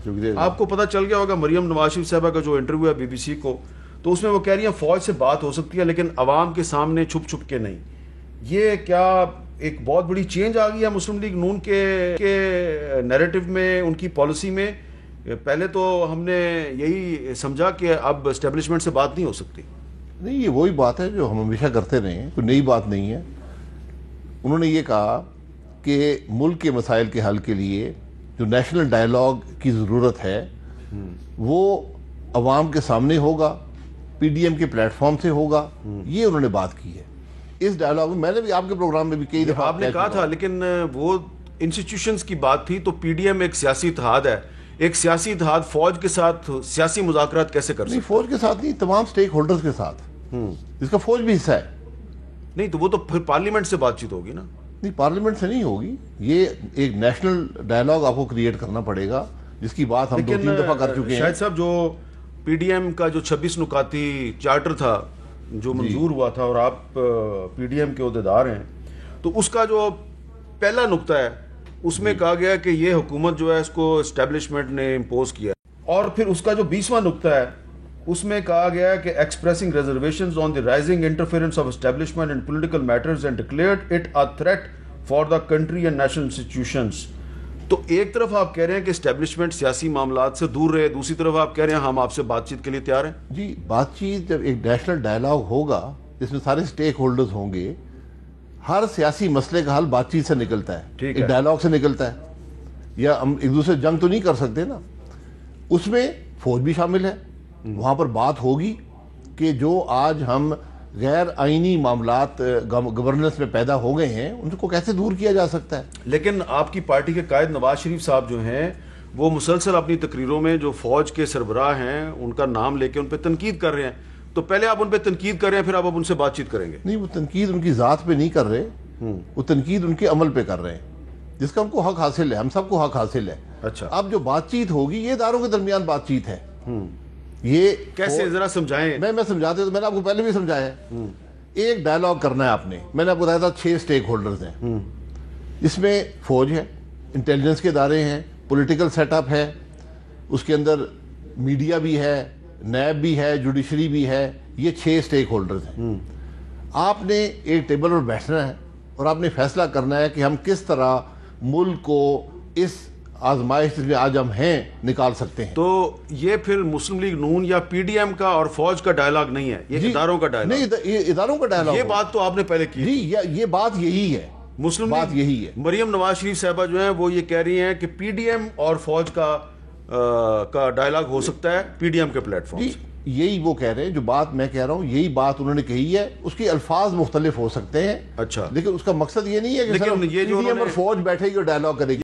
شکریہ. آپ کو پتہ چل گیا ہوگا مریم نواز شریف صاحبہ کا جو انٹرویو ہے BBC کو, تو اس میں وہ کہہ رہی ہیں فوج سے بات ہو سکتی ہے لیکن عوام کے سامنے چھپ چھپ کے نہیں. یہ کیا ایک بہت بڑی چینج آ گئی ہے مسلم لیگ نون کے نیریٹو میں, ان کی پالیسی میں؟ پہلے تو ہم نے یہی سمجھا کہ اب اسٹیبلشمنٹ سے بات نہیں ہو سکتی. نہیں, یہ وہی بات ہے جو ہم ہمیشہ کرتے رہے ہیں, کوئی نئی بات نہیں ہے. انہوں نے یہ کہا کہ ملک کے مسائل کے حل کے لیے جو نیشنل ڈائیلاگ کی ضرورت ہے وہ عوام کے سامنے ہوگا, PDM کے پلیٹ فارم سے ہوگا. یہ انہوں نے بات کی ہے اس ڈائیلاگ میں. میں نے بھی آپ کے پروگرام میں بھی کئی دفعہ آپ نے کہا تھا, لیکن وہ انسٹیٹیوشنز کی بات تھی, تو PDM ایک سیاسی اتحاد ہے. ایک سیاسی اتحاد فوج کے ساتھ سیاسی مذاکرات کیسے کر سکتا ہے؟ نہیں, فوج کے ساتھ نہیں, تمام سٹیک ہولڈرز کے ساتھ, جس کا فوج بھی حصہ ہے. نہیں تو وہ تو پھر پارلیمنٹ سے بات چیت ہوگی نا. نہیں, پارلیمنٹ سے نہیں ہوگی. یہ ایک نیشنل ڈائیلاگ آپ کو کریٹ کرنا پڑے گا, جس کی بات ہم 2-3 دفعہ کر چکے ہیں. شاہد صاحب, جو PDM کا جو 26 نکاتی چارٹر تھا جو منظور ہوا تھا, اور آپ PDM کے عہدیدار ہیں, تو اس کا جو پہلا نقطہ ہے اس میں کہا گیا کہ یہ حکومت جو ہے اس کو اسٹیبلشمنٹ نے امپوز کیا ہے. اور پھر اس کا جو 20واں نقطہ ہے اس میں کہا گیا ہے کہ expressing reservations on the rising interference of establishment in political matters and declared it a threat for the country and national institutions. تو ایک طرف آپ کہہ رہے ہیں کہ اسٹیبلشمنٹ سیاسی معاملات سے دور رہے, دوسری طرف آپ کہہ رہے ہیں ہم آپ سے بات چیت کے لیے تیار ہیں. جی, بات چیت جب ایک نیشنل ڈائیلاگ ہوگا جس میں سارے سٹیک ہولڈرز ہوں گے, ہر سیاسی مسئلے کا حل بات چیت سے نکلتا ہے, ایک ڈائیلاگ سے نکلتا ہے. یا ہم ایک دوسرے جنگ تو نہیں کر سکتے نا. اس میں فوج بھی شامل ہے, وہاں پر بات ہوگی کہ جو آج ہم غیر آئینی معاملات گورننس میں پیدا ہو گئے ہیں ان کو کیسے دور کیا جا سکتا ہے. لیکن آپ کی پارٹی کے قائد نواز شریف صاحب جو ہیں وہ مسلسل اپنی تقریروں میں جو فوج کے سربراہ ہیں ان کا نام لے کے ان پہ تنقید کر رہے ہیں. تو پہلے آپ ان پہ تنقید کر رہے ہیں, پھر آپ ان سے بات چیت کریں گے. نہیں, وہ تنقید ان کی ذات پہ نہیں کر رہے, وہ تنقید ان کے عمل پہ کر رہے ہیں, جس کا ہم کو حق حاصل ہے, ہم سب کو حق حاصل ہے. اچھا, اب جو بات چیت ہوگی یہ اداروں کے درمیان بات چیت ہے. یہ کیسے, ذرا سمجھائیں. میں سمجھاتے تو میں نے آپ کو پہلے بھی سمجھایا ہے. ایک ڈائیلاگ کرنا ہے آپ نے, میں نے آپ کو بتایا تھا 6 سٹیک ہولڈرز ہیں. اس میں فوج ہے, انٹیلیجنس کے ادارے ہیں, پولیٹیکل سیٹ اپ ہے, اس کے اندر میڈیا بھی ہے, نیب بھی ہے, جوڈیشری بھی ہے. یہ 6 سٹیک ہولڈرز ہیں. آپ نے ایک ٹیبل پر بیٹھنا ہے اور آپ نے فیصلہ کرنا ہے کہ ہم کس طرح ملک کو اس آزمائش میں آج ہم ہیں نکال سکتے ہیں. تو یہ پھر مسلم لیگ نون یا PDM کا اور فوج کا ڈائیلاگ نہیں ہے, یہ اداروں کا ڈائیلاگ. نہیں, یہ اداروں کا ڈائیلاگ. یہ بات تو آپ نے پہلے کی. جی, یہ بات یہی ہے, مسلم بات یہی ہے. مریم نواز شریف صاحبہ جو ہیں وہ یہ کہہ رہی ہیں کہ PDM اور فوج کا ڈائیلاگ ہو سکتا ہے PDM کے پلیٹ فارم سے. یہی وہ کہہ رہے ہیں, جو بات میں کہہ رہا ہوں یہی بات انہوں نے کہی ہے. اس کے الفاظ مختلف ہو سکتے ہیں, اچھا, لیکن اس کا مقصد یہ نہیں ہے کہ PDM اور فوج بیٹھے گی اور ڈائیلاگ کرے گی.